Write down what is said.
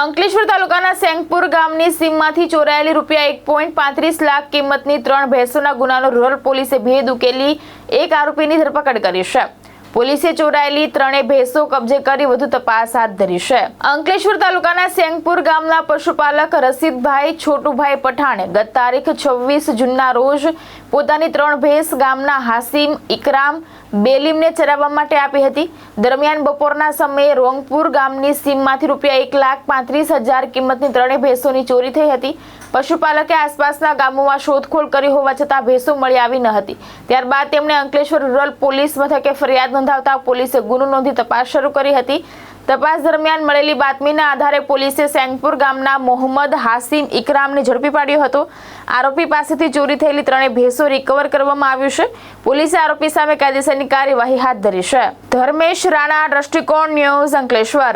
અંકલેશ્વર તાલુકાના સેંગપુર ગામની સીમમાંથી ચોરાયેલી ₹1.35 લાખ કિંમતની 3 ભેંસોના ગુનાનો રૂરલ પોલીસે ભેદ ઉકેલી એક આરોપીની ધરપકડ કરી છે। પોલીસે ચોરાયેલી 3 ભેંસો કબજે કરી વધુ તપાસ હાથ ધરી છે। અંકલેશ્વર તાલુકાના સેંગપુર ગામના પશુપાલક રસીદભાઈ છોટુભાઈ પઠાણે ગત તારીખ 26 જૂનના રોજ પોતાની 3 ભેંસ ગામના હાસિમ ઇકરામ બેલીમને ચરાવવા માટે આપી હતી। દરમિયાન બપોરના સમયે રોંગપુર ગામની સીમમાંથી ₹1,35,000 કિંમતની 3 ભેંસોની ચોરી થઈ હતી। પશુપાલકે આસપાસના ગામોમાં શોધખોળ કરી હોવા છતાં ભેંસો મળી આવી ન હતી। ત્યારબાદ તેમણે અંકલેશ્વર રૂરલ પોલીસ મથકે ફરિયાદ નોંધાવતા પોલીસે ગુનો નોંધી તપાસ શરૂ કરી હતી। તપાસ દરમિયાન મળેલી બાતમીના આધારે પોલીસે સેંગપુર ગામના મોહમ્મદ હાસિમ ઇકરામને ઝડપી પાડ્યો હતો। આરોપી પાસેથી ચોરી થયેલી 3 ભેંસો રિકવર કરવામાં આવ્યું છે। પોલીસે આરોપી સામે કાયદેસરની કાર્યવાહી હાથ ધરી છે। ધર્મેશ રાણા, દ્રષ્ટિકોણ ન્યૂઝ, અંકલેશ્વર।